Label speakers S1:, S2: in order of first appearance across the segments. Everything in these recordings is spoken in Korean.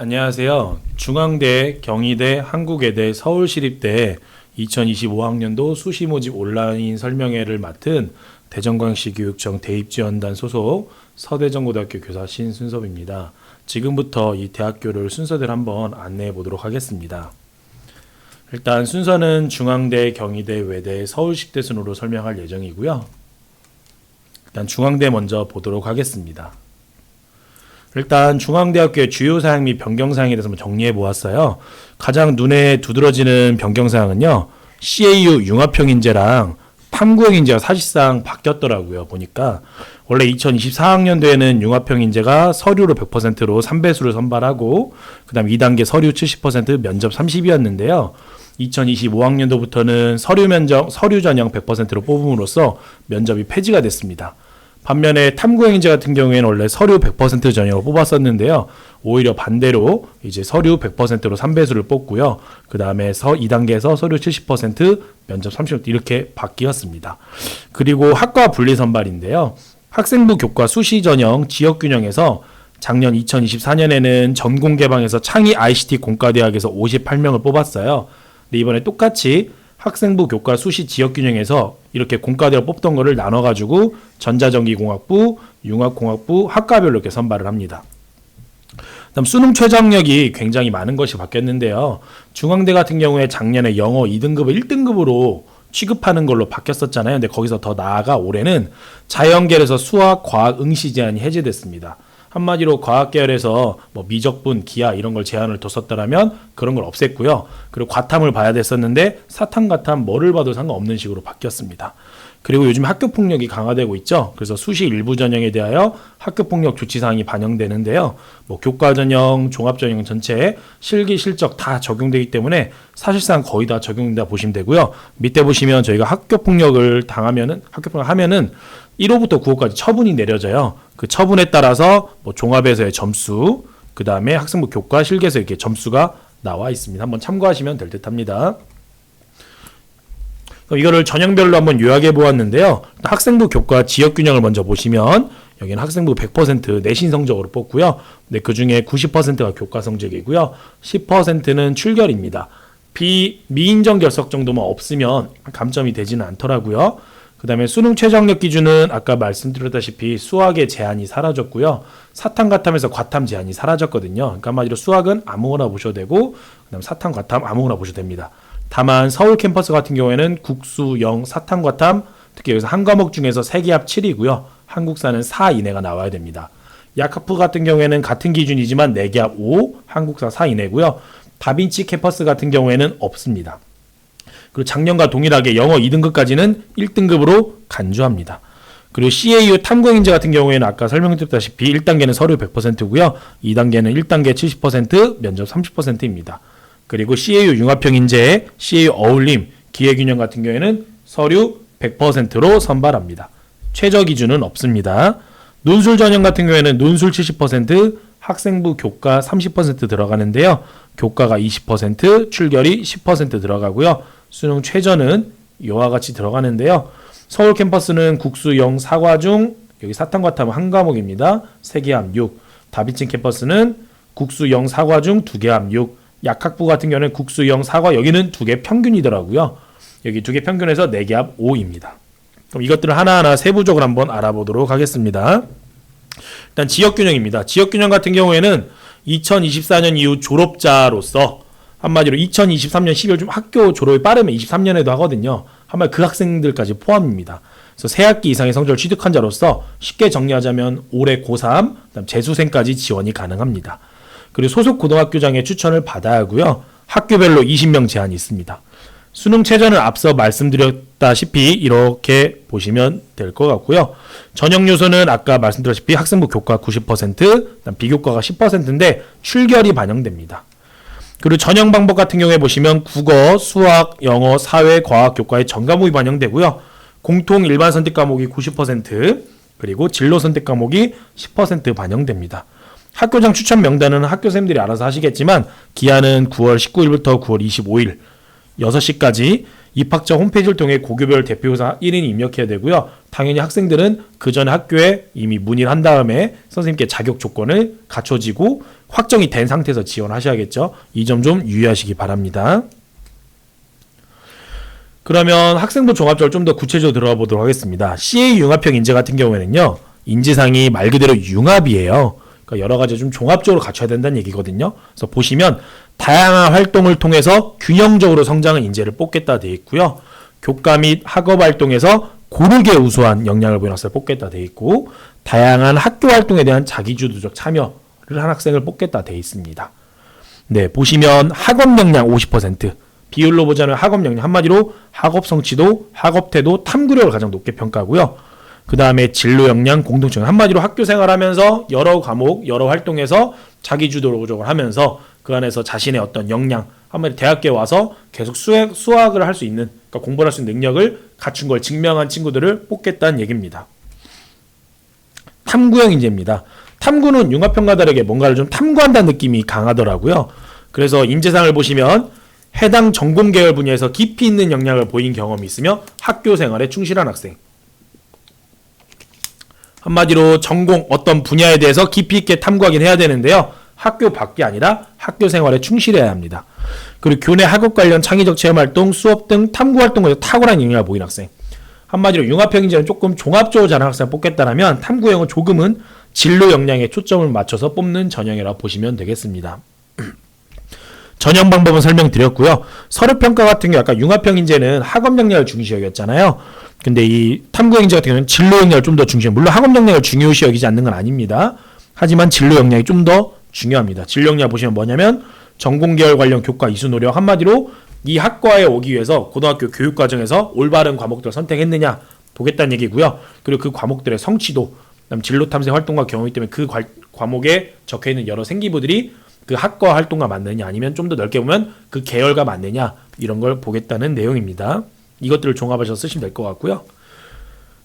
S1: 안녕하세요. 중앙대, 경희대, 한국외대, 서울시립대 2025학년도 수시 모집 온라인 설명회를 맡은 대전광역시 교육청 대입지원단 소속 서대전고등학교 교사 신순섭입니다. 지금부터 이 대학교를 순서대로 한번 안내해 보도록 하겠습니다. 일단 순서는 중앙대, 경희대, 외대, 서울시대 순으로 설명할 예정이고요. 일단 중앙대 먼저 보도록 하겠습니다. 일단 중앙대학교의 주요 사항 및 변경 사항에 대해서 한번 정리해 보았어요. 가장 눈에 두드러지는 변경 사항은요, CAU 융합형 인재랑 탐구형 인재가 사실상 바뀌었더라고요. 보니까 원래 2024학년도에는 융합형 인재가 서류로 100%로 3배수를 선발하고 그다음 2단계 서류 70% 면접 30이었는데요. 2025학년도부터는 서류 전형 100%로 뽑음으로써 면접이 폐지가 됐습니다. 반면에 탐구형 인재 같은 경우에는 원래 서류 100% 전형으로 뽑았었는데요. 오히려 반대로 이제 서류 100%로 3배수를 뽑고요. 그 다음에 2단계에서 서류 70%, 면접 30% 이렇게 바뀌었습니다. 그리고 학과 분리 선발인데요. 학생부 교과 수시 전형 지역균형에서 작년 2024년에는 전공 개방에서 창의 ICT 공과대학에서 58명을 뽑았어요. 근데 이번에 똑같이 학생부 교과 수시 지역균형에서 이렇게 공과대로 뽑던 거를 나눠가지고 전자전기공학부, 융합공학부, 학과별로 이렇게 선발을 합니다. 그다음 수능 최저학력이 굉장히 많은 것이 바뀌었는데요. 중앙대 같은 경우에 작년에 영어 2등급을 1등급으로 취급하는 걸로 바뀌었었잖아요. 근데 거기서 더 나아가 올해는 자연계열에서 수학, 과학, 응시 제한이 해제됐습니다. 한마디로 과학계열에서 뭐 미적분, 기하 이런 걸 제한을 뒀었다면 그런 걸 없앴고요. 그리고 과탐을 봐야 됐었는데 사탐, 과탐 뭐를 봐도 상관없는 식으로 바뀌었습니다. 그리고 요즘 학교폭력이 강화되고 있죠. 그래서 수시 일부 전형에 대하여 학교폭력 조치사항이 반영되는데요. 뭐 교과전형, 종합전형 전체에 실기, 실적 다 적용되기 때문에 사실상 거의 다 적용된다 보시면 되고요. 밑에 보시면 저희가 학교폭력을 하면은 1호부터 9호까지 처분이 내려져요. 그 처분에 따라서 뭐 종합에서의 점수, 그 다음에 학생부 교과 실기에서 이렇게 점수가 나와 있습니다. 한번 참고하시면 될 듯합니다. 그럼 이거를 전형별로 한번 요약해 보았는데요. 학생부 교과 지역균형을 먼저 보시면 여기는 학생부 100% 내신 성적으로 뽑고요. 근데 그 중에 90%가 교과 성적이고요. 10%는 출결입니다. 미인정 결석 정도만 없으면 감점이 되지는 않더라고요. 그 다음에 수능 최저학력 기준은 아까 말씀드렸다시피 수학의 제한이 사라졌고요. 사탐, 과탐에서 과탐 제한이 사라졌거든요. 그러니까 한마디로 수학은 아무거나 보셔도 되고 그 다음 사탐, 과탐 아무거나 보셔도 됩니다. 다만 서울 캠퍼스 같은 경우에는 국수, 영, 사탐, 과탐 특히 여기서 한 과목 중에서 3개 합 7이고요. 한국사는 4 이내가 나와야 됩니다. 약학부 같은 경우에는 같은 기준이지만 4개 합 5, 한국사 4 이내고요. 다빈치 캠퍼스 같은 경우에는 없습니다. 그리고 작년과 동일하게 영어 2등급까지는 1등급으로 간주합니다. 그리고 CAU 탐구형 인재 같은 경우에는 아까 설명드렸다시피 1단계는 서류 100%고요. 2단계는 1단계 70%, 면접 30%입니다. 그리고 CAU 융합형 인재, CAU 어울림, 기회균형 같은 경우에는 서류 100%로 선발합니다. 최저 기준은 없습니다. 논술 전형 같은 경우에는 논술 70%, 학생부 교과 30% 들어가는데요. 교과가 20%, 출결이 10% 들어가고요. 수능 최저는 이와 같이 들어가는데요. 서울 캠퍼스는 국수, 영, 사과 중 여기 사탐, 과탐은 한 과목입니다. 3개 합 6. 다빈치 캠퍼스는 국수, 영, 사과 중 2개 합 6. 약학부 같은 경우는 국수, 영, 사과 여기는 2개 평균이더라고요. 여기 2개 평균에서 4개 합 5입니다. 그럼 이것들을 하나하나 세부적으로 한번 알아보도록 하겠습니다. 일단 지역균형입니다. 지역균형 같은 경우에는 2024년 이후 졸업자로서 한마디로 2023년 12월 좀 학교 졸업이 빠르면 23년에도 하거든요. 한마디로 그 학생들까지 포함입니다. 그래서 새 학기 이상의 성적을 취득한 자로서 쉽게 정리하자면 올해 고3, 그다음 재수생까지 지원이 가능합니다. 그리고 소속 고등학교장의 추천을 받아야 하고요. 학교별로 20명 제한이 있습니다. 수능 최저는 앞서 말씀드렸다시피 이렇게 보시면 될 것 같고요. 전형 요소는 아까 말씀드렸다시피 학생부 교과 90%, 그다음 비교과가 10%인데 출결이 반영됩니다. 그리고 전형 방법 같은 경우에 보시면 국어, 수학, 영어, 사회, 과학, 교과의 전 과목이 반영되고요. 공통 일반 선택 과목이 90%, 그리고 진로 선택 과목이 10% 반영됩니다. 학교장 추천 명단은 학교생들이 알아서 하시겠지만 기한은 9월 19일부터 9월 25일 6시까지 입학처 홈페이지를 통해 고교별 대표교사 1인 입력해야 되고요. 당연히 학생들은 그 전에 학교에 이미 문의를 한 다음에 선생님께 자격 조건을 갖춰지고 확정이 된 상태에서 지원하셔야겠죠. 이 점 좀 유의하시기 바랍니다. 그러면 학생부 종합적을 좀 더 구체적으로 들어가 보도록 하겠습니다. CA 융합형 인재 같은 경우에는요. 인지상이 말 그대로 융합이에요. 그러니까 여러 가지 좀 종합적으로 갖춰야 된다는 얘기거든요. 그래서 보시면 다양한 활동을 통해서 균형적으로 성장한 인재를 뽑겠다 되어 있고요. 교과 및 학업 활동에서 고르게 우수한 역량을 보이는 학생을 뽑겠다 되어 있고 다양한 학교 활동에 대한 자기주도적 참여를 한 학생을 뽑겠다 되어 있습니다. 네, 보시면 학업 역량 50%, 비율로 보자면 학업 역량 한마디로 학업 성취도, 학업 태도, 탐구력을 가장 높게 평가하고요. 그 다음에 진로 역량, 공동청 한마디로 학교 생활하면서 여러 과목, 여러 활동에서 자기주도적으로 하면서 그 안에서 자신의 어떤 역량, 한마디로 대학교에 와서 계속 수학을 할 수 있는, 그러니까 공부를 할 수 있는 능력을 갖춘 걸 증명한 친구들을 뽑겠다는 얘기입니다. 탐구형 인재입니다. 탐구는 융합형과 다르게 뭔가를 좀 탐구한다는 느낌이 강하더라고요. 그래서 인재상을 보시면 해당 전공 계열 분야에서 깊이 있는 역량을 보인 경험이 있으며 학교 생활에 충실한 학생. 한마디로 전공 어떤 분야에 대해서 깊이 있게 탐구하긴 해야 되는데요. 학교 밖이 아니라 학교 생활에 충실해야 합니다. 그리고 교내 학업 관련 창의적 체험활동, 수업 등 탐구활동에서 탁월한 역량을 보인 학생. 한마디로 융합형 인재는 조금 종합적으로 잘하는 학생을 뽑겠다라면 탐구형은 조금은 진로 역량에 초점을 맞춰서 뽑는 전형이라고 보시면 되겠습니다. 전형 방법은 설명드렸고요. 서류평가 같은 경우 아까 융합형 인재는 학업 역량을 중시 여겼잖아요. 근데 이 탐구형 인재 같은 경우는 진로 역량을 좀 더 중시, 물론 학업 역량을 중요시 여기지 않는 건 아닙니다. 하지만 진로 역량이 좀 더 중요합니다. 진로 역량 보시면 뭐냐면 전공 계열 관련 교과 이수 노력, 한마디로 이 학과에 오기 위해서 고등학교 교육 과정에서 올바른 과목들을 선택했느냐 보겠다는 얘기고요. 그리고 그 과목들의 성취도, 그다음 진로 탐색 활동과 경험이기 때문에 그 과목에 적혀 있는 여러 생기부들이 그 학과 활동과 맞느냐 아니면 좀 더 넓게 보면 그 계열과 맞느냐 이런 걸 보겠다는 내용입니다. 이것들을 종합하셔서 쓰시면 될 것 같고요.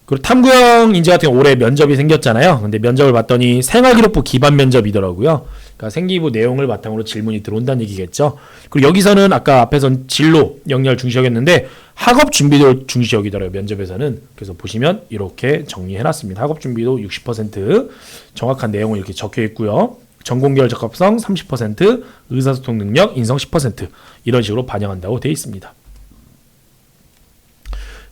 S1: 그리고 탐구형 인재 같은 경우 올해 면접이 생겼잖아요. 근데 면접을 봤더니 생활기록부 기반 면접이더라고요. 그러니까 생기부 내용을 바탕으로 질문이 들어온다는 얘기겠죠. 그리고 여기서는 아까 앞에선 진로 역량을 중시 여겼는데 학업 준비도 중시 여기더라고요. 면접에서는. 그래서 보시면 이렇게 정리해놨습니다. 학업 준비도 60% 정확한 내용을 이렇게 적혀 있고요. 전공계열 적합성 30%, 의사소통 능력, 인성 10% 이런 식으로 반영한다고 되어 있습니다.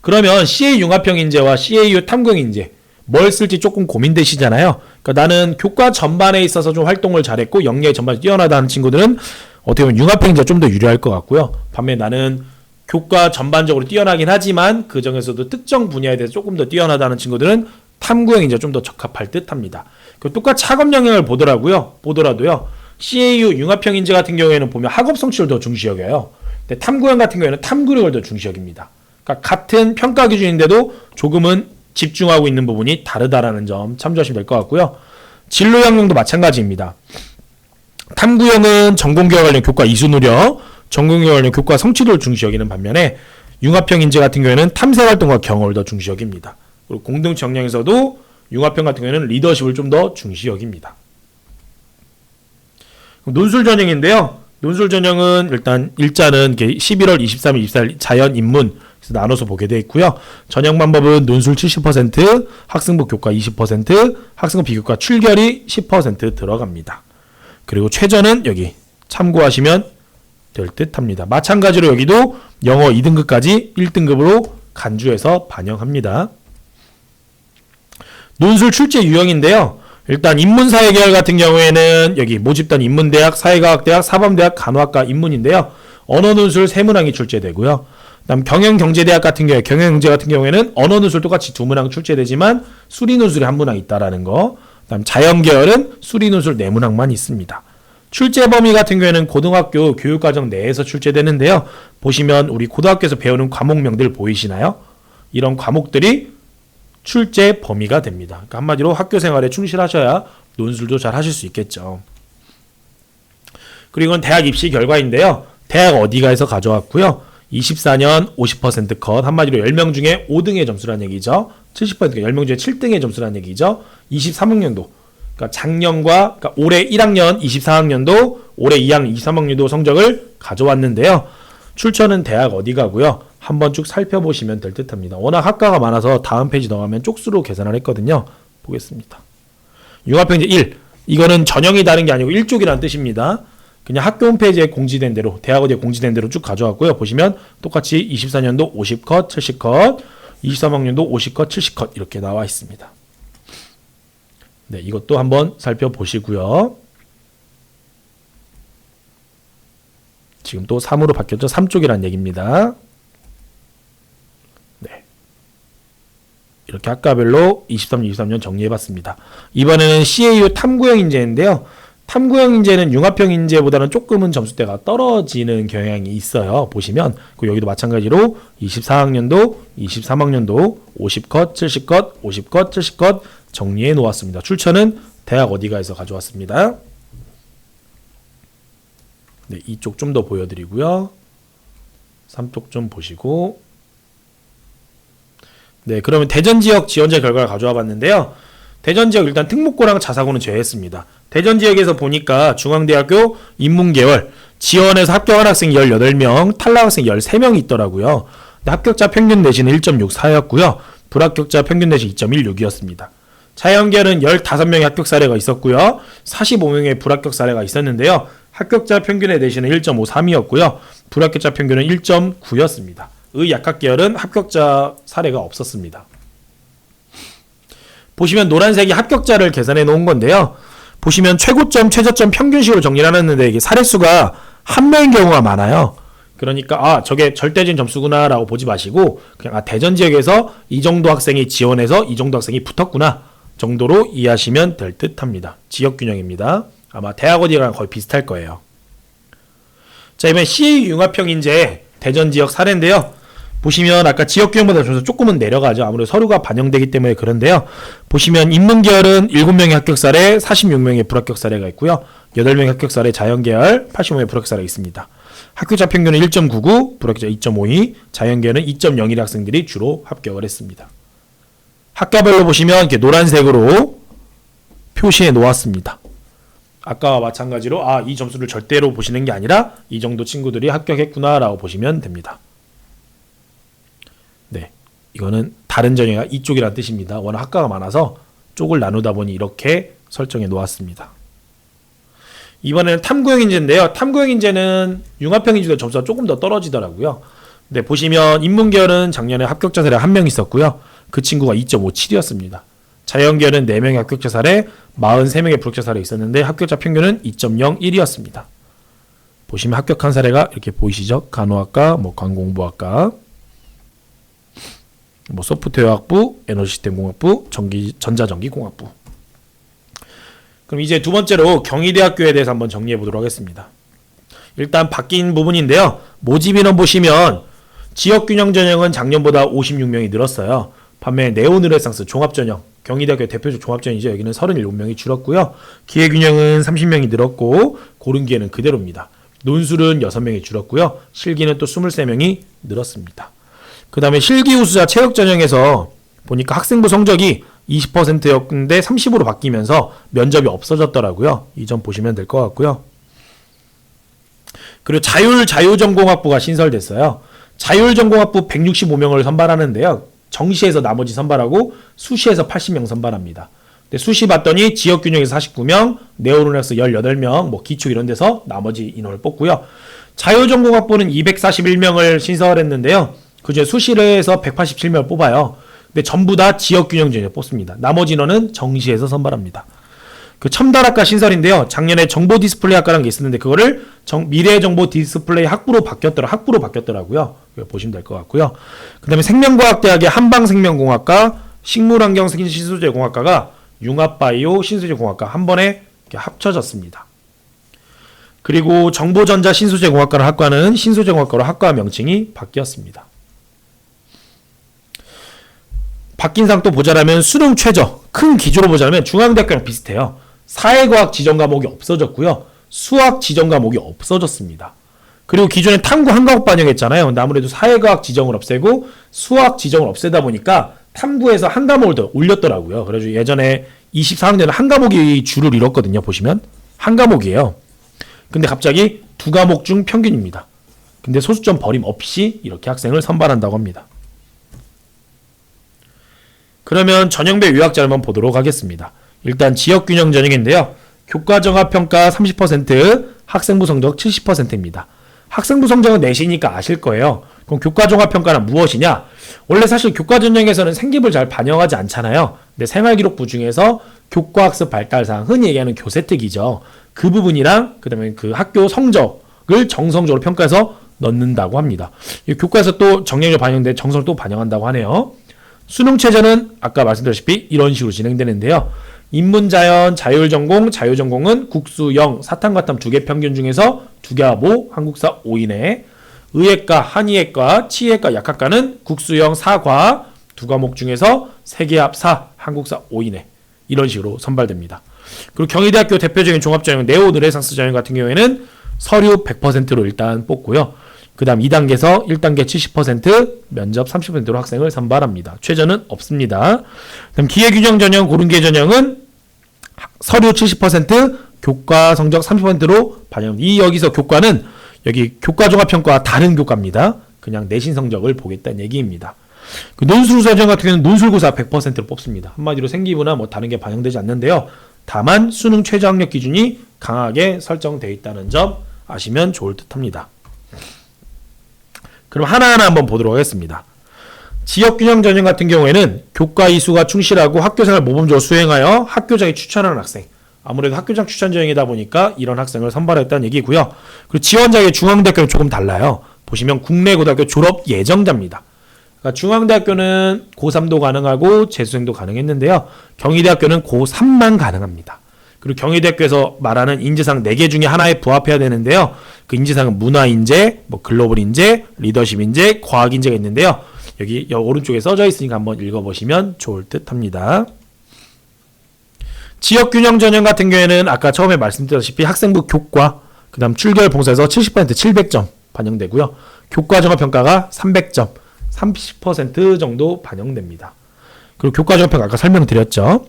S1: 그러면 CA 융합형 인재와 CAU 탐구형 인재 뭘 쓸지 조금 고민되시잖아요. 그러니까 나는 교과 전반에 있어서 좀 활동을 잘했고 역량이 전반에 뛰어나다는 친구들은 어떻게 보면 융합형 인재가 좀 더 유리할 것 같고요. 반면에 나는 교과 전반적으로 뛰어나긴 하지만 그 중에서도 특정 분야에 대해서 조금 더 뛰어나다는 친구들은 탐구형 인재가 좀 더 적합할 듯합니다. 똑같이 학업 역량을 보더라도요. CAU 융합형 인재 같은 경우에는 보면 학업 성취를 더 중시 여겨요. 근데 탐구형 같은 경우에는 탐구력을 더 중시 여깁니다. 그러니까 같은 평가 기준인데도 조금은 집중하고 있는 부분이 다르다라는 점 참조하시면 될 것 같고요. 진로 역량도 마찬가지입니다. 탐구형은 전공계열 관련 교과 이수 노력, 전공계열 관련 교과 성취도를 중시 여기는 반면에 융합형 인재 같은 경우에는 탐색 활동과 경험을 더 중시 여깁니다. 그리고 공동체 역량에서도 융합형 같은 경우에는 리더십을 좀 더 중시 여깁니다. 논술 전형인데요. 논술 전형은 일단 일자는 11월 23일, 24일 자연 인문 나눠서 보게 되어 있고요. 전형 방법은 논술 70%, 학생부 교과 20%, 학생부 비교과 출결이 10% 들어갑니다. 그리고 최저는 여기 참고하시면 될 듯합니다. 마찬가지로 여기도 영어 2등급까지 1등급으로 간주해서 반영합니다. 논술 출제 유형인데요. 일단 인문사회 계열 같은 경우에는 여기 모집단 인문대학, 사회과학대학, 사범대학, 간호학과 인문인데요. 언어 논술 3문항이 출제되고요. 그다음 경영경제대학 같은 경우에 경영경제 같은 경우에는 언어 논술 똑같이 2문항 출제되지만 수리 논술이 1문항 있다라는 거. 그다음 자연 계열은 수리 논술 4문항만 있습니다. 출제 범위 같은 경우에는 고등학교 교육과정 내에서 출제되는데요. 보시면 우리 고등학교에서 배우는 과목명들 보이시나요? 이런 과목들이 출제 범위가 됩니다. 그러니까 한마디로 학교 생활에 충실하셔야 논술도 잘 하실 수 있겠죠. 그리고 이건 대학 입시 결과인데요. 대학 어디가에서 가져왔고요. 24년 50% 컷, 한마디로 10명 중에 5등의 점수라는 얘기죠. 70%가 10명 중에 7등의 점수라는 얘기죠. 23학년도, 그러니까 작년과 그러니까 올해 1학년 24학년도, 올해 2학년 23학년도 성적을 가져왔는데요. 출처는 대학 어디 가고요. 한번 쭉 살펴보시면 될 듯합니다. 워낙 학과가 많아서 다음 페이지 넘어가면 쪽수로 계산을 했거든요. 보겠습니다. 융합평인제 1. 이거는 전형이 다른 게 아니고 1쪽이라는 뜻입니다. 그냥 학교 홈페이지에 공지된 대로, 대학 어디에 공지된 대로 쭉 가져왔고요. 보시면 똑같이 24년도 50컷, 70컷, 23학년도 50컷, 70컷 이렇게 나와 있습니다. 네, 이것도 한번 살펴보시고요. 지금 또 3으로 바뀌었죠. 3쪽이라는 얘기입니다. 네. 이렇게 학과별로 23년 정리해봤습니다. 이번에는 CAU 탐구형 인재인데요. 탐구형 인재는 융합형 인재보다는 조금은 점수대가 떨어지는 경향이 있어요. 보시면 여기도 마찬가지로 24학년도, 23학년도 50컷, 70컷, 50컷, 70컷 정리해 놓았습니다. 출처는 대학 어디가에서 가져왔습니다. 네, 이쪽 좀 더 보여드리고요. 3쪽 좀 보시고. 네, 그러면 대전 지역 지원자 결과를 가져와 봤는데요. 대전 지역 일단 특목고랑 자사고는 제외했습니다. 대전 지역에서 보니까 중앙대학교 인문계열 지원해서 합격한 학생이 18명, 탈락 학생이 13명이 있더라고요. 합격자 평균 내신은 1.64였고요. 불합격자 평균 내신 2.16이었습니다. 자연계열은 15명의 합격 사례가 있었고요. 45명의 불합격 사례가 있었는데요. 합격자 평균의 내신은 1.53이었고요. 불합격자 평균은 1.9였습니다. 의약학계열은 합격자 사례가 없었습니다. 보시면 노란색이 합격자를 계산해 놓은 건데요. 보시면 최고점, 최저점 평균식으로 정리를 해놨는데 이게 사례수가 한 명인 경우가 많아요. 그러니까 저게 절대적인 점수구나 라고 보지 마시고 그냥 대전 지역에서 이 정도 학생이 지원해서 이 정도 학생이 붙었구나 정도로 이해하시면 될 듯합니다. 지역균형입니다. 아마 대학 어디랑 거의 비슷할 거예요. 자, 이번엔 CAU 융합형 인재 대전 지역 사례인데요. 보시면 아까 지역균형보다 점수 조금은 내려가죠. 아무래도 서류가 반영되기 때문에 그런데요. 보시면 인문계열은 7명의 합격 사례, 46명의 불합격 사례가 있고요. 8명의 합격 사례 자연계열, 85명의 불합격 사례가 있습니다. 합격자 평균은 1.99, 불합격자 2.52, 자연계열은 2.01 학생들이 주로 합격을 했습니다. 학과별로 보시면 이렇게 노란색으로 표시해 놓았습니다. 아까와 마찬가지로 이 점수를 절대로 보시는 게 아니라 이 정도 친구들이 합격했구나 라고 보시면 됩니다. 네, 이거는 다른 전형이 이쪽이라는 뜻입니다. 워낙 학과가 많아서 쪽을 나누다 보니 이렇게 설정해 놓았습니다. 이번에는 탐구형 인재인데요. 탐구형 인재는 융합형 인재도 점수가 조금 더 떨어지더라고요. 네, 보시면 인문계열은 작년에 합격자 사례 1명 있었고요. 그 친구가 2.57이었습니다. 자연계열은 4명의 합격자 사례, 43명의 불합격자 사례 있었는데 합격자 평균은 2.01이었습니다. 보시면 합격한 사례가 이렇게 보이시죠? 간호학과, 관공부학과, 소프트웨어학부, 에너지시스템공학부, 전자전기공학부. 그럼 이제 두 번째로 경희대학교에 대해서 한번 정리해 보도록 하겠습니다. 일단 바뀐 부분인데요. 모집 인원 보시면 지역균형 전형은 작년보다 56명이 늘었어요. 반면에 네오르네상스 종합전형, 경희대학교 대표적 종합전형이죠. 여기는 37명이 줄었고요. 기회균형은 30명이 늘었고 고른기회는 그대로입니다. 논술은 6명이 줄었고요. 실기는 또 23명이 늘었습니다. 그 다음에 실기 우수자 체육전형에서 보니까 학생부 성적이 20%였는데 30으로 바뀌면서 면접이 없어졌더라고요. 이 점 보시면 될 것 같고요. 그리고 자율전공학부가 신설됐어요. 자율전공학부 165명을 선발하는데요. 정시에서 나머지 선발하고 수시에서 80명 선발합니다. 근데 수시 봤더니 지역균형에서 49명, 네오르네스 18명, 기초 이런 데서 나머지 인원을 뽑고요. 자율전공학부는 241명을 신설했는데요. 그중에 수시에서 187명을 뽑아요. 근데 전부 다 지역균형전에 뽑습니다. 나머지 인원은 정시에서 선발합니다. 그 첨단학과 신설인데요. 작년에 정보 디스플레이 학과라는 게 있었는데 그거를 미래정보 디스플레이 학부로 바뀌었더라고요. 보시면 될 것 같고요. 그 다음에 생명과학대학의 한방생명공학과, 식물환경 신소재공학과가 융합바이오 신소재공학과 한 번에 이렇게 합쳐졌습니다. 그리고 정보전자 신소재공학과라는 학과는 신소재공학과로 학과 명칭이 바뀌었습니다. 바뀐 상 또 보자라면 수능 최저, 큰 기조로 보자면 중앙대학교랑 비슷해요. 사회과학 지정 과목이 없어졌고요. 수학 지정 과목이 없어졌습니다. 그리고 기존에 탐구 한 과목 반영했잖아요. 근데 아무래도 사회과학 지정을 없애고 수학 지정을 없애다 보니까 탐구에서 한 과목을 더 올렸더라고요. 그래서 예전에 24학년은 한 과목이 줄을 이뤘거든요. 보시면 한 과목이에요. 근데 갑자기 두 과목 중 평균입니다. 근데 소수점 버림 없이 이렇게 학생을 선발한다고 합니다. 그러면 전형별 유학자를 한번 보도록 하겠습니다. 일단 지역균형 전형인데요. 교과정합평가 30%, 학생부 성적 70%입니다. 학생부 성적은 내시니까 아실 거예요. 그럼 교과종합평가는 무엇이냐? 원래 사실 교과전형에서는 생기부를 잘 반영하지 않잖아요. 근데 생활기록부 중에서 교과학습 발달사항, 흔히 얘기하는 교세특이죠. 그 부분이랑 그다음에 그 학교 성적을 정성적으로 평가해서 넣는다고 합니다. 이 교과에서 또 정량률 반영돼 정성을 또 반영한다고 하네요. 수능 최저는 아까 말씀드렸다시피 이런 식으로 진행되는데요. 인문자연, 자율전공, 자유전공은 국수 0, 사탐과탐 2개 평균 중에서 2개 합 5, 한국사 5 이내. 의예과, 한의예과, 치의예과, 약학과는 국수 0, 사과 2과목 중에서 3개 합 4, 한국사 5 이내. 이런 식으로 선발됩니다. 그리고 경희대학교 대표적인 종합전형 네오 르네상스 전형 같은 경우에는 서류 100%로 일단 뽑고요. 그 다음 2단계에서 1단계 70%, 면접 30%로 학생을 선발합니다. 최저는 없습니다. 그다음 기회균형 전형, 고른기회 전형은 서류 70%, 교과 성적 30%로 반영합니다. 이 여기서 교과는 여기 교과종합평가와 다른 교과입니다. 그냥 내신 성적을 보겠다는 얘기입니다. 그 논술고사 전형 같은 경우는 논술고사 100%로 뽑습니다. 한마디로 생기부나 뭐 다른 게 반영되지 않는데요. 다만 수능 최저 학력 기준이 강하게 설정되어 있다는 점 아시면 좋을 듯합니다. 그럼 하나하나 한번 보도록 하겠습니다. 지역균형 전형 같은 경우에는 교과 이수가 충실하고 학교생활 모범적으로 수행하여 학교장이 추천하는 학생. 아무래도 학교장 추천 전형이다 보니까 이런 학생을 선발했다는 얘기고요. 그리고 지원자의 중앙대학교는 조금 달라요. 보시면 국내고등학교 졸업 예정자입니다. 그러니까 중앙대학교는 고3도 가능하고 재수생도 가능했는데요. 경희대학교는 고3만 가능합니다. 그리고 경희대학교에서 말하는 인재상 4개 중에 하나에 부합해야 되는데요. 그 인재상은 문화인재, 뭐 글로벌인재, 리더십인재, 과학인재가 있는데요. 여기 오른쪽에 써져 있으니까 한번 읽어보시면 좋을 듯 합니다. 지역균형 전형 같은 경우에는 아까 처음에 말씀드렸다시피 학생부 교과, 그 다음 출결 봉사에서 70% 700점 반영되고요. 교과종합평가가 300점, 30% 정도 반영됩니다. 그리고 교과종합평가 아까 설명드렸죠.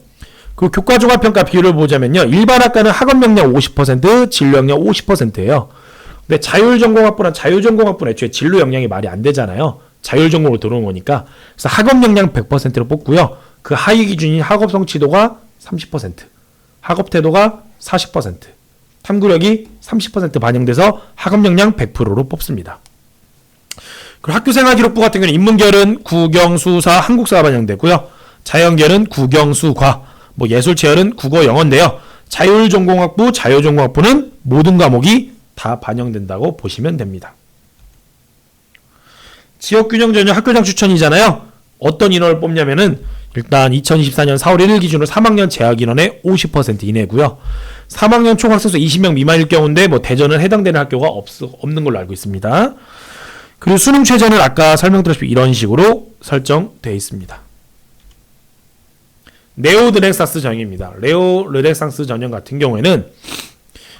S1: 그 교과종합평가 비율을 보자면요. 일반 학과는 학업 역량 50%, 진로 역량 50%예요. 근데 자율전공학부는 애초에 진로 역량이 말이 안 되잖아요. 자율전공으로 들어온 거니까. 그래서 학업 역량 100%로 뽑고요. 그 하위 기준인 학업 성취도가 30%, 학업 태도가 40%, 탐구력이 30% 반영돼서 학업 역량 100%로 뽑습니다. 그리고 학교생활기록부 같은 경우는 인문계열은 국영, 수사, 한국사가 반영되고요. 자연계열은 국영, 수과, 뭐 예술체열은 국어, 영어인데요. 자율전공학부, 자유전공학부는 모든 과목이 다 반영된다고 보시면 됩니다. 지역균형 전형 학교장 추천이잖아요. 어떤 인원을 뽑냐면은 일단 2024년 4월 1일 기준으로 3학년 재학 인원의 50% 이내고요. 3학년 총 학생 수 20명 미만일 경우인데 뭐 대전은 해당되는 학교가 없는 걸로 알고 있습니다. 그리고 수능 최저는 아까 설명드렸다시피 이런 식으로 설정되어 있습니다. 네오 르네상스 전형입니다. 네오 르네상스 전형 같은 경우에는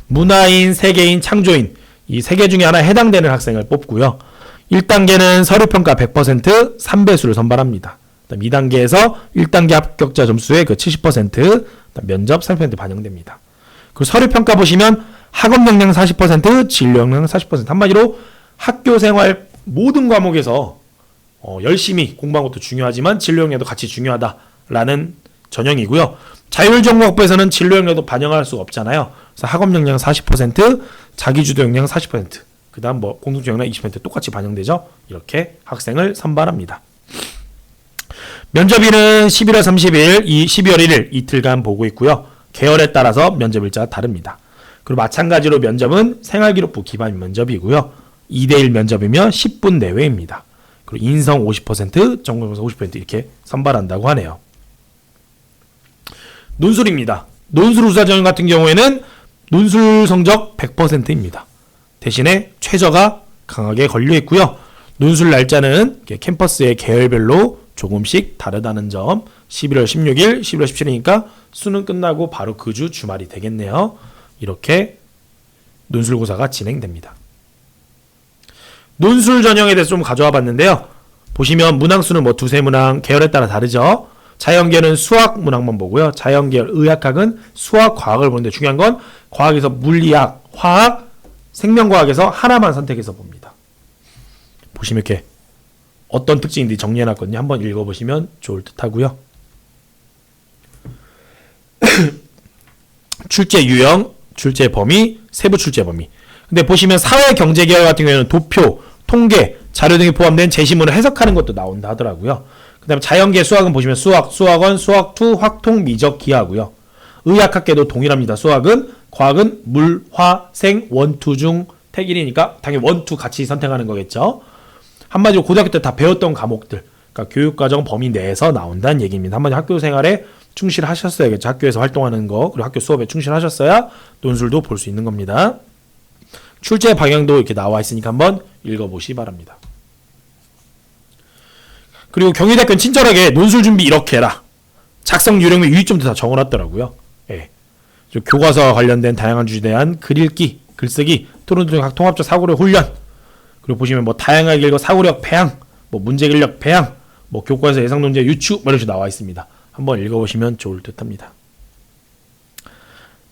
S1: 문화인, 세계인, 창조인 이 3개 중에 하나에 해당되는 학생을 뽑고요. 1단계는 서류평가 100% 3배수를 선발합니다. 그다음 2단계에서 1단계 합격자 점수의 그 70%, 면접 30% 반영됩니다. 그리고 서류평가 보시면 학업 역량 40%, 진로 역량 40%. 한마디로 학교생활 모든 과목에서 열심히 공부한 것도 중요하지만 진로 역량도 같이 중요하다라는 전형이고요. 자율전공학부에서는 진로 역량도 반영할 수가 없잖아요. 그래서 학업 역량 40%, 자기주도 역량 40%, 그 다음 뭐 공동주 역량 20% 똑같이 반영되죠. 이렇게 학생을 선발합니다. 면접일은 11월 30일, 12월 1일 이틀간 보고 있고요. 계열에 따라서 면접 일자가 다릅니다. 그리고 마찬가지로 면접은 생활기록부 기반 면접이고요. 2대1 면접이면 10분 내외입니다. 그리고 인성 50%, 전공정서 50% 이렇게 선발한다고 하네요. 논술입니다. 논술 우수자 전형 같은 경우에는 논술 성적 100%입니다. 대신에 최저가 강하게 걸려 있고요. 논술 날짜는 캠퍼스의 계열별로 조금씩 다르다는 점. 11월 16일, 11월 17일이니까 수능 끝나고 바로 그 주 주말이 되겠네요. 이렇게 논술고사가 진행됩니다. 논술 전형에 대해서 좀 가져와 봤는데요. 보시면 문항수는 뭐 두세 문항 계열에 따라 다르죠. 자연계는 수학 문항만 보고요. 자연계열 의학학은 수학, 과학을 보는데 중요한 건 과학에서 물리학, 화학, 생명과학에서 하나만 선택해서 봅니다. 보시면 이렇게 어떤 특징인지 정리해놨거든요. 한번 읽어보시면 좋을 듯하고요. 출제 유형, 출제 범위, 세부 출제 범위. 근데 보시면 사회경제개혁 같은 경우에는 도표, 통계, 자료 등이 포함된 제시문을 해석하는 것도 나온다 하더라고요. 그 다음에 자연계 수학은 보시면 수학, 수학원, 수학2, 확통, 미적, 기하고요. 의학학계도 동일합니다. 수학은, 과학은 물, 화, 생, 원투 중 택일이니까 당연히 원투 같이 선택하는 거겠죠. 한마디로 고등학교 때 다 배웠던 과목들, 그러니까 교육과정 범위 내에서 나온다는 얘기입니다. 한마디로 학교 생활에 충실하셨어야겠죠. 학교에서 활동하는 거, 그리고 학교 수업에 충실하셨어야 논술도 볼 수 있는 겁니다. 출제 방향도 이렇게 나와 있으니까 한번 읽어보시기 바랍니다. 그리고 경희대학교는 친절하게 논술 준비 이렇게 해라. 작성 요령 및 유의점도 다 적어놨더라고요. 예. 교과서와 관련된 다양한 주제에 대한 글 읽기, 글쓰기, 토론 등 각 통합적 사고력 훈련. 그리고 보시면 뭐 다양하게 읽어 사고력 배양, 뭐 문제 근력 배양, 뭐 교과서 예상 논제 유추 뭐 이렇게 나와 있습니다. 한번 읽어보시면 좋을 듯합니다.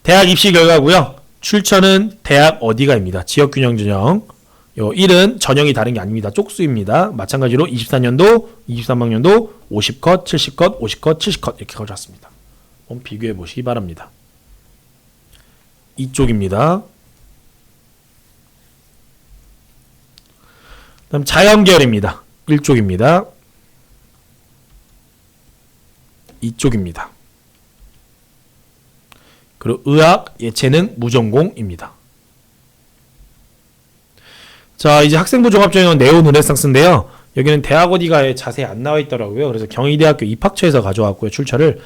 S1: 대학 입시 결과고요. 출처는 대학 어디가입니다. 지역균형 전형. 요 1은 전형이 다른 게 아닙니다. 쪽수입니다. 마찬가지로 24년도, 23학년도 50컷, 70컷, 50컷, 70컷 이렇게 가져왔습니다. 한번 비교해 보시기 바랍니다. 이쪽입니다. 다음 자연계열입니다. 1쪽입니다. 이쪽입니다. 그리고 의학, 예체능, 무전공입니다. 자, 이제 학생부 종합전형 네온 르네상스인데요. 여기는 대학 어디가에 자세히 안 나와 있더라고요. 그래서 경희대학교 입학처에서 가져왔고요. 출처를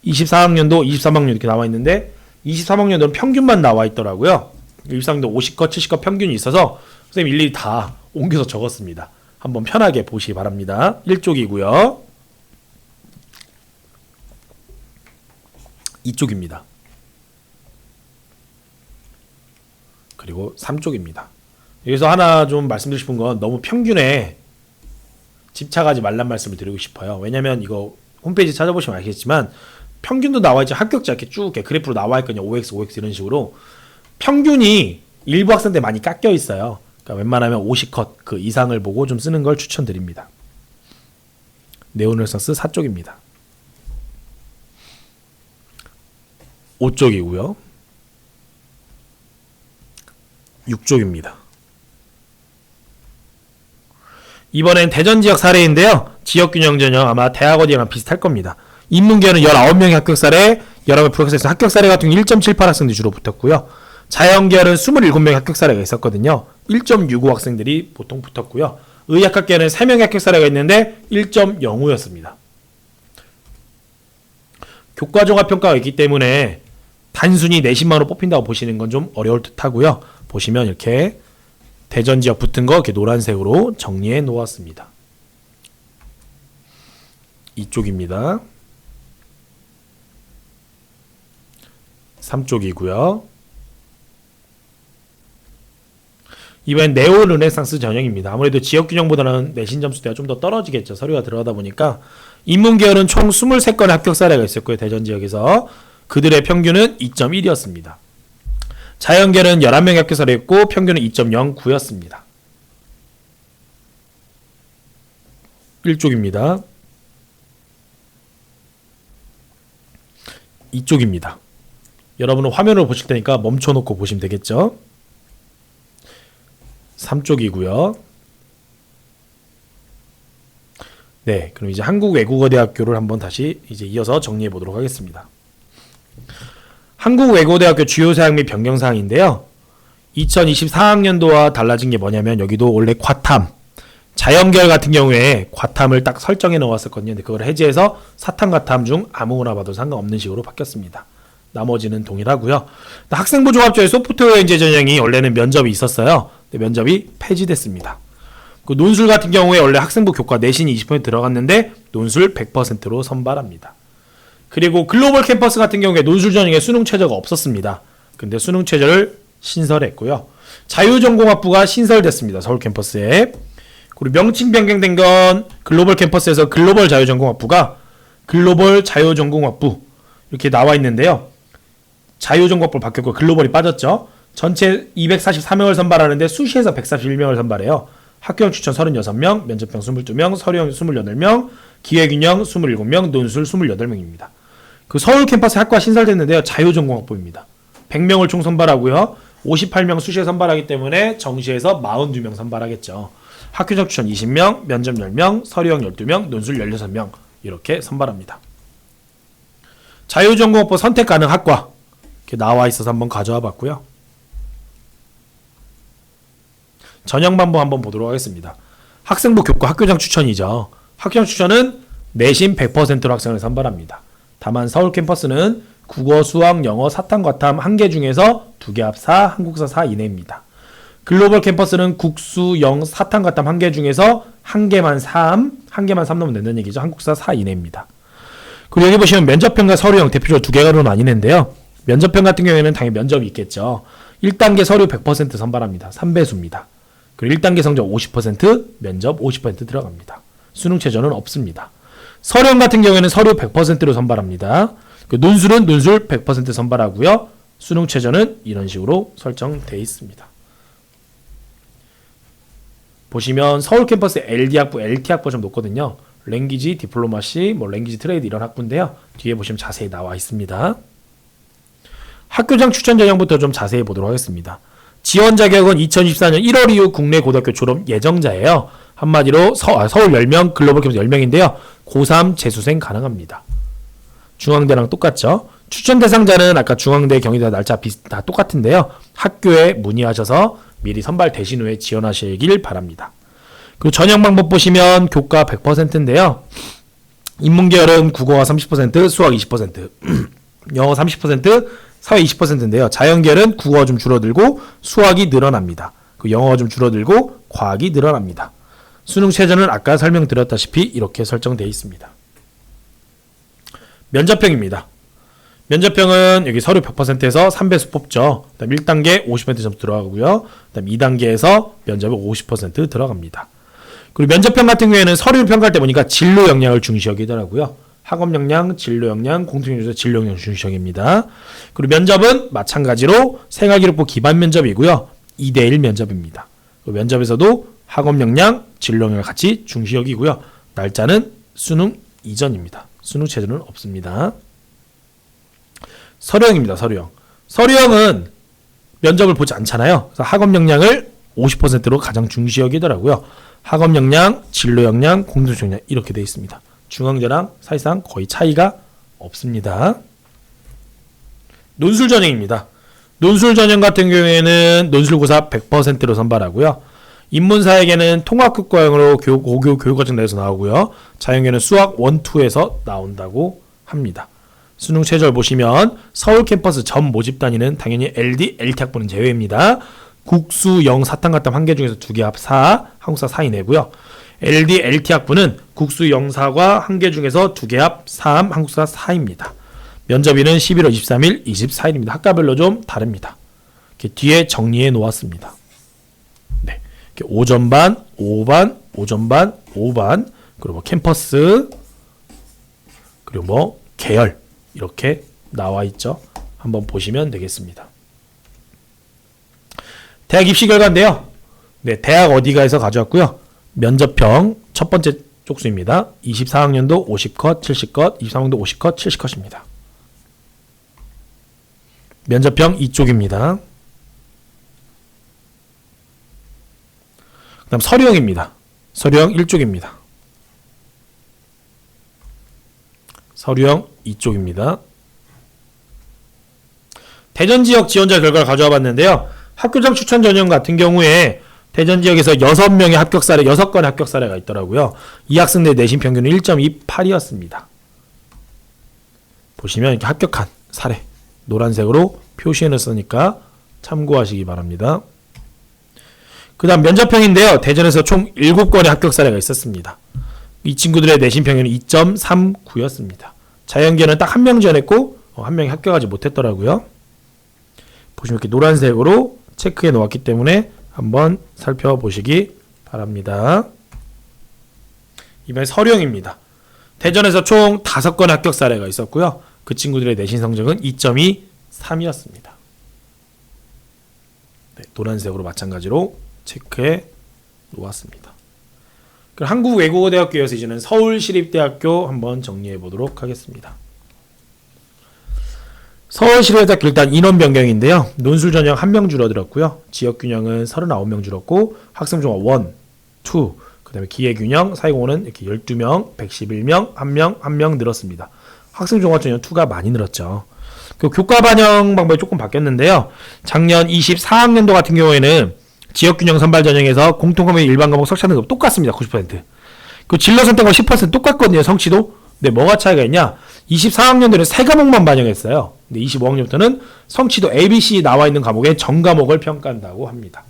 S1: 24학년도, 23학년 이렇게 나와 있는데 23학년도는 평균만 나와 있더라고요. 23학년도 50컷, 70컷 평균이 있어서 선생님 일일이 다 옮겨서 적었습니다. 한번 편하게 보시기 바랍니다. 1쪽이고요. 이쪽입니다. 그리고 3쪽입니다. 여기서 하나 좀 말씀드리고 싶은 건 너무 평균에 집착하지 말란 말씀을 드리고 싶어요. 왜냐면 이거 홈페이지 찾아보시면 알겠지만 평균도 나와있죠. 합격자 이렇게 쭉 이렇게 그래프로 나와있거든요. 5x, 5x 이런 식으로. 평균이 일부 학생들 많이 깎여 있어요. 그러니까 웬만하면 50컷 그 이상을 보고 좀 쓰는 걸 추천드립니다. 네온 르네상스 4쪽입니다. 5쪽이고요. 6쪽입니다. 이번엔 대전 지역 사례인데요. 지역균형 전형 아마 대학 어디랑 비슷할 겁니다. 인문계는 19명의 합격 사례, 11명의 불합격 사례에서 합격 사례 같은 경우 1.78 학생들이 주로 붙었고요. 자연계열은 27명의 합격 사례가 있었거든요. 1.65 학생들이 보통 붙었고요. 의학학계는 3명의 합격 사례가 있는데 1.05였습니다. 교과종합평가가 있기 때문에 단순히 내신만으로 뽑힌다고 보시는 건 좀 어려울 듯 하고요. 보시면 이렇게 대전 지역 붙은 거 이렇게 노란색으로 정리해 놓았습니다. 이쪽입니다. 3쪽이고요. 이번엔 네온 르네상스 전형입니다. 아무래도 지역균형보다는 내신 점수대가 좀 더 떨어지겠죠. 서류가 들어가다 보니까. 인문계열은 총 23건의 합격 사례가 있었고요. 대전 지역에서. 그들의 평균은 2.1이었습니다. 자연계열은 11명의 합격 사례였고 평균은 2.09였습니다. 1쪽입니다. 이쪽입니다. 여러분은 화면을 보실 테니까 멈춰놓고 보시면 되겠죠. 3쪽이고요. 네, 그럼 이제 한국외국어대학교를 한번 다시 이제 이어서 정리해 보도록 하겠습니다. 한국외국어대학교 주요 사항 및 변경 사항인데요. 2024학년도와 달라진 게 뭐냐면 여기도 원래 과탐, 자연계열 같은 경우에 과탐을 딱 설정해 놓았었거든요. 근데 그걸 해제해서 사탐, 과탐 중 아무거나 봐도 상관없는 식으로 바뀌었습니다. 나머지는 동일하고요. 학생부 종합전형 소프트웨어 인재 전형이 원래는 면접이 있었어요. 근데 면접이 폐지됐습니다. 그 논술 같은 경우에 원래 학생부 교과 내신이 20% 들어갔는데 논술 100%로 선발합니다. 그리고 글로벌 캠퍼스 같은 경우에 논술 전형에 수능 최저가 없었습니다. 근데 수능 최저를 신설했고요. 자유전공학부가 신설됐습니다. 서울 캠퍼스에. 그리고 명칭 변경된 건 글로벌 캠퍼스에서 글로벌 자유전공학부가 글로벌 자유전공학부 이렇게 나와 있는데요. 자유전공학부로 바뀌었고 글로벌이 빠졌죠. 전체 244명을 선발하는데 수시에서 141명을 선발해요. 학교형 추천 36명, 면접형 22명, 서류형 28명, 기획균형 27명, 논술 28명입니다. 그 서울 캠퍼스 학과 신설됐는데요. 자유전공학부입니다. 100명을 총 선발하고요. 58명 수시에 선발하기 때문에 정시에서 42명 선발하겠죠. 학교적 추천 20명, 면접 10명, 서류형 12명, 논술 16명 이렇게 선발합니다. 자유전공학부 선택 가능 학과 이렇게 나와 있어서 한번 가져와 봤고요. 전형 반복 한번 보도록 하겠습니다. 학생부 교과 학교장 추천이죠. 학교장 추천은 내신 100%로 학생을 선발합니다. 다만 서울 캠퍼스는 국어, 수학, 영어, 사탐, 과탐 1개 중에서 2개 합 4, 한국사 4 이내입니다. 글로벌 캠퍼스는 국수, 영, 사탐, 과탐 1개 중에서 1개만 3, 1개만 3 넣으면 된다는 얘기죠. 한국사 4 이내입니다. 그리고 여기 보시면 면접형과 서류형 대표적으로 2개로 나뉘는데요. 면접형 같은 경우에는 당연히 면접이 있겠죠. 1단계 서류 100% 선발합니다. 3배수입니다. 그리고 1단계 성적 50%, 면접 50% 들어갑니다. 수능 최저는 없습니다. 서류형 같은 경우에는 서류 100%로 선발합니다. 논술은 논술 100% 선발하고요. 수능 최저는 이런 식으로 설정되어 있습니다. 보시면 서울 캠퍼스 LD 학부, LT 학부 좀 높거든요. 랭귀지, 디플로마시, 랭귀지 트레이드 이런 학부인데요. 뒤에 보시면 자세히 나와 있습니다. 학교장 추천 전형부터 좀 자세히 보도록 하겠습니다. 지원 자격은 2024년 1월 이후 국내 고등학교 졸업 예정자예요. 한마디로 서울 10명, 글로벌 캠퍼스 10명인데요. 고3 재수생 가능합니다. 중앙대랑 똑같죠. 추천 대상자는 아까 중앙대, 경희대 날짜 다 똑같은데요. 학교에 문의하셔서 미리 선발되신 후에 지원하시길 바랍니다. 그리고 전형 방법 보시면 교과 100%인데요. 인문계열은 국어가 30%, 수학 20%, 영어 30%, 사회 20%인데요. 자연계열은 국어가 좀 줄어들고 수학이 늘어납니다. 그 영어가 좀 줄어들고 과학이 늘어납니다. 수능 최저는 아까 설명드렸다시피 이렇게 설정되어 있습니다. 면접형입니다. 면접형은 여기 서류 100%에서 3배수 뽑죠. 그다음 1단계 50% 점수 들어가고요. 그다음 2단계에서 면접이 50% 들어갑니다. 그리고 면접형 같은 경우에는 서류를 평가할 때 보니까 진로 역량을 중시 여기더라고요. 학업 역량, 진로 역량, 공통점수 진로 역량 중시 여깁니다. 그리고 면접은 마찬가지로 생활기록부 기반 면접이고요. 2대1 면접입니다. 면접에서도 학업 역량, 진로 역량을 같이 중시 여기고요. 날짜는 수능 이전입니다. 수능 최저는 없습니다. 서류형입니다. 서류형. 서류형은 면접을 보지 않잖아요. 그래서 학업 역량을 50%로 가장 중시 여기더라고요. 학업 역량, 진로 역량, 공동적 역량 이렇게 되어 있습니다. 중앙대랑 사실상 거의 차이가 없습니다. 논술 전형입니다. 논술 전형 같은 경우에는 논술고사 100%로 선발하고요. 인문사에게는 통합교과형으로 고교 교육과정 내에서 나오고요. 자연계는 수학 1, 2에서 나온다고 합니다. 수능 최저를 보시면 서울 캠퍼스 전 모집 단위는 당연히 LD, LT 학부는 제외입니다. 국수, 영, 사탐, 과탐 1개 중에서 2개 합 4, 한국사 4 이내고요. LD, LT 학부는 국수, 영사과 1개 중에서 2개 합 3, 한국사 4입니다. 면접일은 11월 23일, 24일입니다. 학과별로 좀 다릅니다. 이렇게 뒤에 정리해 놓았습니다. 네, 이렇게 오전반, 오후반, 오전반, 오후반, 그리고 캠퍼스, 그리고 계열 이렇게 나와 있죠. 한번 보시면 되겠습니다. 대학 입시 결과인데요. 네, 대학 어디가에서 가져왔고요. 면접형 첫 번째 쪽수입니다. 24학년도 50컷, 70컷, 23학년도 50컷, 70컷입니다. 면접형 이쪽입니다. 그 다음 서류형입니다. 서류형 1쪽입니다. 서류형 이쪽입니다. 대전 지역 지원자 결과를 가져와 봤는데요. 학교장 추천 전형 같은 경우에 대전 지역에서 6명의 합격 사례, 6건의 합격 사례가 있더라고요. 이 학생들의 내신 평균은 1.28이었습니다. 보시면 이렇게 합격한 사례 노란색으로 표시해놨으니까 참고하시기 바랍니다. 그 다음 면접형인데요. 대전에서 총 7건의 합격 사례가 있었습니다. 이 친구들의 내신 평균은 2.39였습니다. 자연계는 딱 한 명 지원했고 한 명이 합격하지 못했더라고요. 보시면 이렇게 노란색으로 체크해 놓았기 때문에 한번 살펴보시기 바랍니다. 이번에 서류형입니다. 대전에서 총 5건의 합격 사례가 있었고요. 그 친구들의 내신 성적은 2.23이었습니다. 네, 노란색으로 마찬가지로 체크해 놓았습니다. 그럼 한국외국어대학교에서 이제는 서울시립대학교 한번 정리해 보도록 하겠습니다. 서울시립대학교 일단 인원 변경인데요. 논술 전형 1명 줄어들었고요. 지역균형은 39명 줄었고 학생종합 1, 2, 그 다음에 기회균형, 사회공헌은 이렇게 12명, 111명, 1명 늘었습니다. 학생종합 전형 2가 많이 늘었죠. 그 교과 반영 방법이 조금 바뀌었는데요. 작년 24학년도 같은 경우에는 지역균형 선발 전형에서 공통과목 일반 과목 석차 등급 똑같습니다. 90%. 그 진로 선택과 10% 똑같거든요. 성취도. 근데 뭐가 차이가 있냐? 24학년도는 3과목만 반영했어요. 근데 25학년부터는 성취도 ABC 나와 있는 과목의 전 과목을 평가한다고 합니다.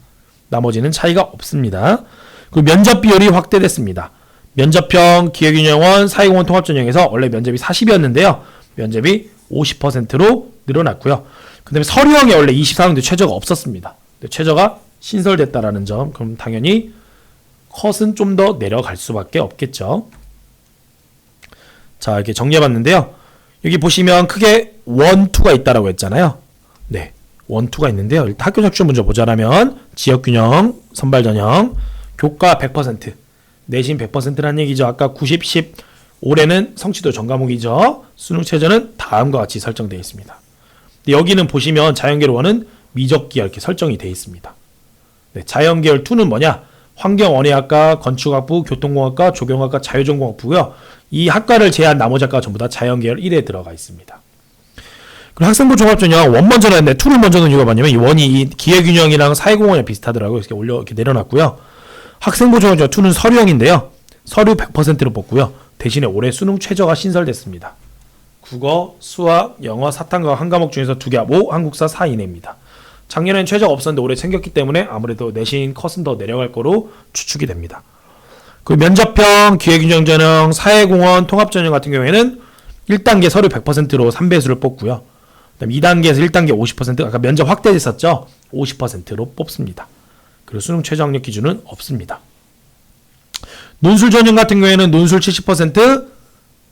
S1: 나머지는 차이가 없습니다. 그리고 면접 비율이 확대됐습니다. 면접형 기회균형원 사회공헌 통합전형에서 원래 면접이 40이었는데요. 면접이 50%로 늘어났고요. 그 다음에 서류형에 원래 24학년도 최저가 없었습니다. 최저가 신설됐다라는 점, 그럼 당연히 컷은 좀 더 내려갈 수밖에 없겠죠. 자, 이렇게 정리해봤는데요. 여기 보시면 크게 1, 2가 있다라고 했잖아요. 네, 1, 2가 있는데요. 일단 학교 적중 문제 보자라면 지역균형, 선발전형, 교과 100%, 내신 100%라는 얘기죠. 아까 90, 10, 올해는 성취도 전과목이죠. 수능 최저는 다음과 같이 설정되어 있습니다. 여기는 보시면 자연계열원은 미적기하 이렇게 설정이 되어 있습니다. 네, 자연계열 2는 뭐냐? 환경원예학과, 건축학부, 교통공학과, 조경학과, 자유전공학부고요. 이 학과를 제외한 나머지 학과가 전부 다 자연계열 1에 들어가 있습니다. 그리고 학생부 종합전형 1 먼저 넣었는데 2를 먼저 넣은 이유가 뭐냐면 이 1이 이 기회균형이랑 사회공헌이랑 비슷하더라고요. 이렇게 내려놨고요. 학생부 종합전형 2는 서류형인데요. 서류 100%로 뽑고요. 대신에 올해 수능 최저가 신설됐습니다. 국어, 수학, 영어, 사탐과 한 과목 중에서 2개, 5, 한국사 4 이내입니다. 작년엔 최저가 없었는데 올해 챙겼기 때문에 아무래도 내신 컷은 더 내려갈 거로 추측이 됩니다. 그 면접형, 기회균형 전형, 사회공헌, 통합전형 같은 경우에는 1단계 서류 100%로 3배수를 뽑고요. 그다음 2단계에서 1단계 50%, 아까 면접 확대됐었죠? 50%로 뽑습니다. 그리고 수능 최저 학력 기준은 없습니다. 논술 전형 같은 경우에는 논술 70%,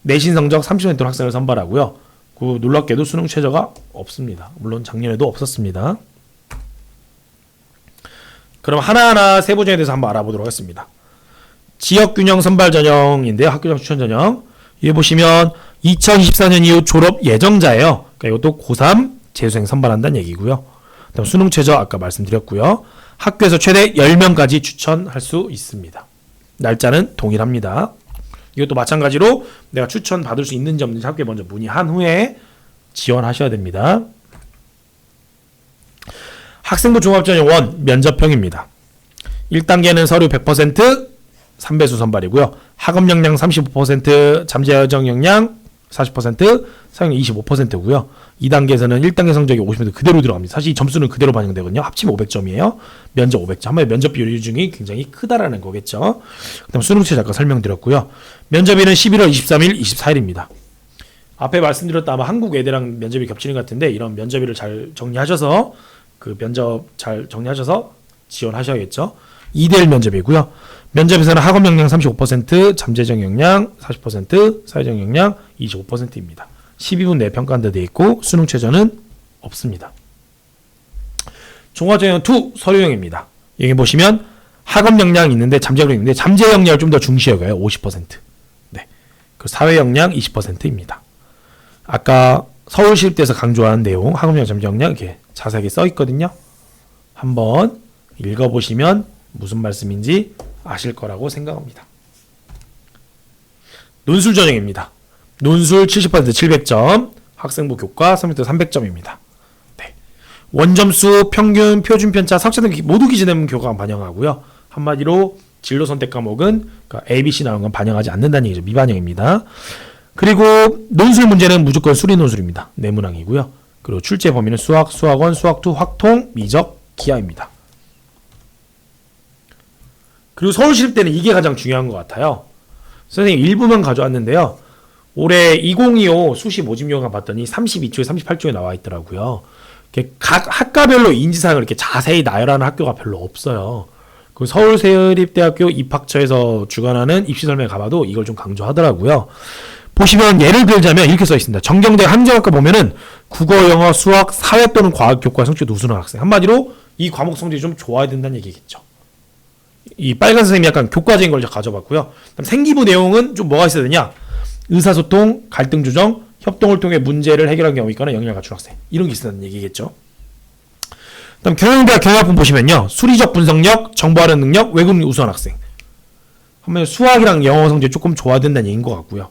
S1: 내신 성적 30%로 학생을 선발하고요. 그 놀랍게도 수능 최저가 없습니다. 물론 작년에도 없었습니다. 그럼 하나하나 세부전에 대해서 한번 알아보도록 하겠습니다. 지역균형 선발 전형인데요. 학교장 추천 전형. 여기 보시면 2024년 이후 졸업 예정자예요. 그러니까 이것도 고3 재수생 선발한다는 얘기고요. 그다음 수능 최저 아까 말씀드렸고요. 학교에서 최대 10명까지 추천할 수 있습니다. 날짜는 동일합니다. 이것도 마찬가지로 내가 추천 받을 수 있는지 없는지 학교에 먼저 문의한 후에 지원하셔야 됩니다. 학생부 종합전형 1 면접형입니다. 1단계는 서류 100%, 3배수 선발이고요. 학업 역량 35%, 잠재 여정 역량 40%, 사용 25%고요. 2단계에서는 1단계 성적이 50% 그대로 들어갑니다. 사실 이 점수는 그대로 반영되거든요. 합치면 500점이에요. 면접 500점. 한번 면접 비율 중이 굉장히 크다라는 거겠죠. 그다음 수능 최저 아까 설명드렸고요. 면접일은 11월 23일, 24일입니다. 앞에 말씀드렸다 아마 한국 외대랑 면접이 겹치는 것 같은데 이런 면접일을 잘 정리하셔서 그 면접 잘 정리하셔서 지원하셔야겠죠. 2대1 면접이고요. 면접에서는 학업 역량 35%, 잠재적 역량 40%, 사회적 역량 25%입니다. 12분 내에 평가한다 되어 있고 수능 최저는 없습니다. 종합전형 2 서류형입니다. 여기 보시면 학업 역량 있는데 잠재 역량 있는데 잠재 역량을 좀 더 중시 여겨요. 50%. 네. 그 사회 역량 20%입니다. 아까 서울시립대에서 강조한 내용 학업 역량, 잠재 역량 이렇게 자세하게 써 있거든요. 한번 읽어보시면 무슨 말씀인지 아실 거라고 생각합니다. 논술 전형입니다. 논술 70% 700점, 학생부 교과 300점 300점입니다. 네. 원점수, 평균, 표준 편차, 석차 등 모두 기재되는 교과가 반영하고요. 한마디로 진로 선택 과목은 그러니까 ABC 나오는 건 반영하지 않는다는 얘기죠. 미반영입니다. 그리고 논술 문제는 무조건 수리 논술입니다. 내문항이고요. 그리고 출제 범위는 수학, 수학원, 수학2, 확통, 미적, 기하입니다. 그리고 서울시립대는 이게 가장 중요한 것 같아요. 선생님 일부만 가져왔는데요. 올해 2025 수시 모집요강 봤더니 32초에 38초에 나와 있더라고요. 각 학과별로 인지사항을 이렇게 자세히 나열하는 학교가 별로 없어요. 그 서울시립대학교 입학처에서 주관하는 입시설명에 가봐도 이걸 좀 강조하더라고요. 보시면 예를 들자면 이렇게 써 있습니다. 정경대 한정학과 보면은 국어, 영어, 수학, 사회 또는 과학 교과 성취도 우수한 학생. 한마디로 이 과목 성적이 좀 좋아야 된다는 얘기겠죠. 이 빨간 선생님이 약간 교과적인 걸 가져봤고요. 그다음 생기부 내용은 좀 뭐가 있어야 되냐? 의사소통, 갈등 조정, 협동을 통해 문제를 해결한 경우 있거나 역량을 갖춘 학생. 이런 게 있다는 얘기겠죠. 그다음 경영대학 경영학부 보시면요. 수리적 분석력, 정보하는 능력, 외국 능력 우수한 학생. 한번 수학이랑 영어 성적이 조금 좋아야 된다는 얘기인 것 같고요.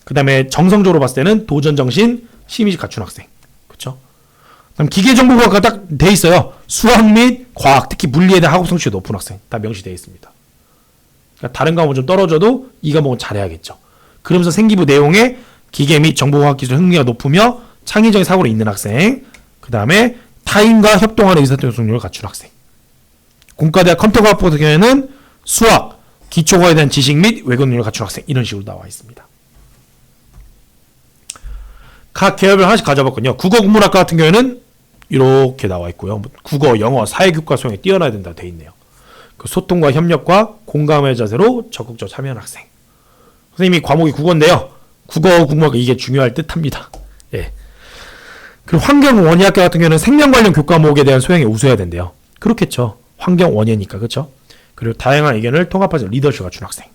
S1: 그 다음에 정성적으로 봤을 때는 도전정신, 시민의식 갖춘 학생. 그쵸? 그다음 기계정보과가 딱 돼 있어요. 수학 및 과학, 특히 물리에 대한 학업 성취가 높은 학생. 다 명시되어 있습니다. 그러니까 다른 과목은 좀 떨어져도 이 과목은 잘해야겠죠. 그러면서 생기부 내용에 기계 및 정보과학 기술 흥미가 높으며 창의적인 사고를 있는 학생. 그 다음에 타인과 협동하는 의사소통 능력을 갖춘 학생. 공과대학 컴퓨터과학 같은 경우에는 수학, 기초과에 대한 지식 및 외국 능력을 갖춘 학생. 이런 식으로 나와 있습니다. 각 계열별 하나씩 가져봤거든요. 국어국문학과 같은 경우에는 이렇게 나와 있고요. 국어, 영어, 사회교과 소양이 뛰어나야 된다 돼 있네요. 그 소통과 협력과 공감의 자세로 적극적으로 참여하는 학생. 선생님이 과목이 국어인데요. 국어, 국문학 이게 중요할 듯합니다. 예. 그리고 환경 원예학과 같은 경우는 생명 관련 교과목에 대한 소양이 우수해야 된대요. 그렇겠죠. 환경 원예니까 그렇죠. 그리고 다양한 의견을 통합하는 리더십을 갖춘 학생.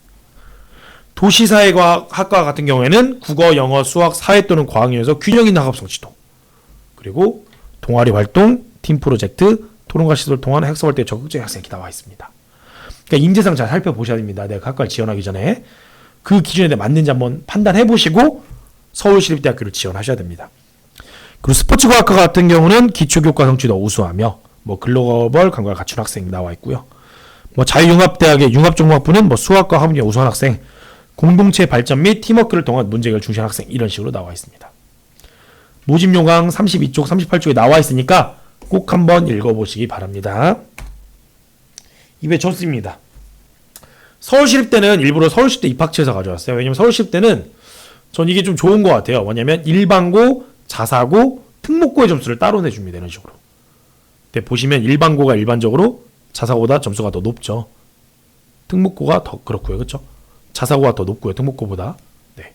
S1: 도시사회과학과 같은 경우에는 국어, 영어, 수학, 사회 또는 과학에서 균형 있는 학업 성취도. 그리고 동아리 활동, 팀 프로젝트, 토론과 시도를 통한 학습 활동에 적극적인 학생이 나와 있습니다. 그러니까 인재상 잘 살펴보셔야 됩니다. 내가 학과를 지원하기 전에 그 기준에 대해 맞는지 한번 판단해 보시고 서울시립대학교를 지원하셔야 됩니다. 그리고 스포츠과학과 같은 경우는 기초교과 성취도 우수하며 뭐 글로벌 감각을 갖춘 학생이 나와 있고요. 뭐 자유융합대학의 융합종합부는 뭐 수학과 화문이 우수한 학생, 공동체 발전 및 팀워크를 통한 문제 해결을 중시하는 학생 이런 식으로 나와 있습니다. 모집 요강 32쪽, 38쪽에 나와 있으니까 꼭 한번 읽어보시기 바랍니다. 이게 점수입니다. 서울시립대는 일부러 서울시립대 입학처에서 가져왔어요. 왜냐면 서울시립대는 전 이게 좀 좋은 것 같아요. 뭐냐면 일반고, 자사고, 특목고의 점수를 따로 내줍니다. 이런 식으로. 근데 보시면 일반고가 일반적으로 자사고보다 점수가 더 높죠. 특목고가 더 그렇고요. 그렇죠? 자사고가 더 높고요. 특목고보다. 네.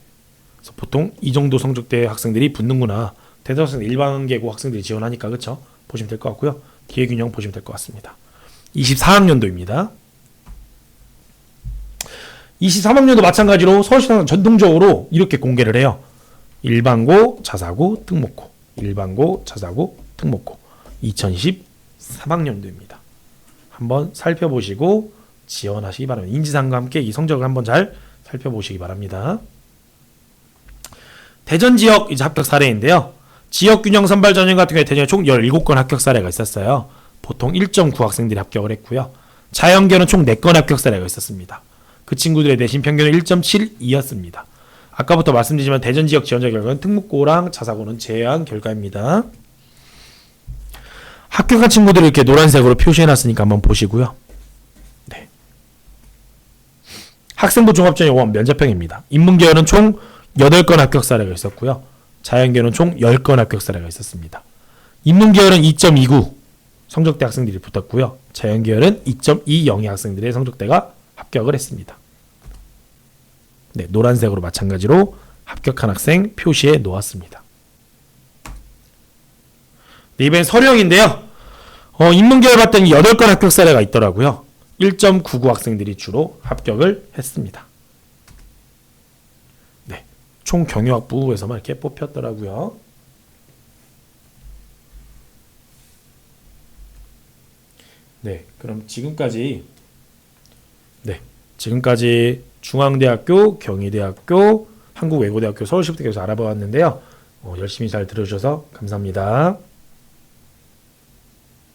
S1: 그래서 보통 이 정도 성적대 학생들이 붙는구나. 대대학생 일반계고 학생들이 지원하니까 그렇죠? 보시면 될 것 같고요. 기회균형 보시면 될 것 같습니다. 24학년도입니다. 23학년도 마찬가지로 서울시는 전통적으로 이렇게 공개를 해요. 일반고, 자사고, 특목고. 일반고, 자사고, 특목고. 2023학년도입니다. 한번 살펴보시고 지원하시기 바랍니다. 인지상과 함께 이 성적을 한번 잘 살펴보시기 바랍니다. 대전 지역 이제 합격 사례인데요. 지역균형 선발 전형 같은 경우에 대전에 총 17건 합격 사례가 있었어요. 보통 1.9 학생들이 합격을 했고요. 자연계는 총 4건 합격 사례가 있었습니다. 그 친구들의 내신 평균은 1.72였습니다. 아까부터 말씀드리지만 대전 지역 지원자 결과는 특목고랑 자사고는 제외한 결과입니다. 합격한 친구들을 이렇게 노란색으로 표시해놨으니까 한번 보시고요. 네. 학생부 종합전형 5원 면접형입니다. 인문계열은 총 8건 합격 사례가 있었고요. 자연계열은 총 10건 합격 사례가 있었습니다. 인문계열은 2.29 성적대 학생들이 붙었고요. 자연계열은 2.20의 학생들의 성적대가 합격을 했습니다. 네, 노란색으로 마찬가지로 합격한 학생 표시해 놓았습니다. 네, 이번엔 서류형인데요. 인문계열 봤더니 8건 합격 사례가 있더라고요. 1.99 학생들이 주로 합격을 했습니다. 네, 총 경영학부에서만 이렇게 뽑혔더라고요. 네, 그럼 지금까지 중앙대학교, 경희대학교, 한국외고대학교, 서울시립대학교에서 알아보았는데요. 열심히 잘 들어주셔서 감사합니다.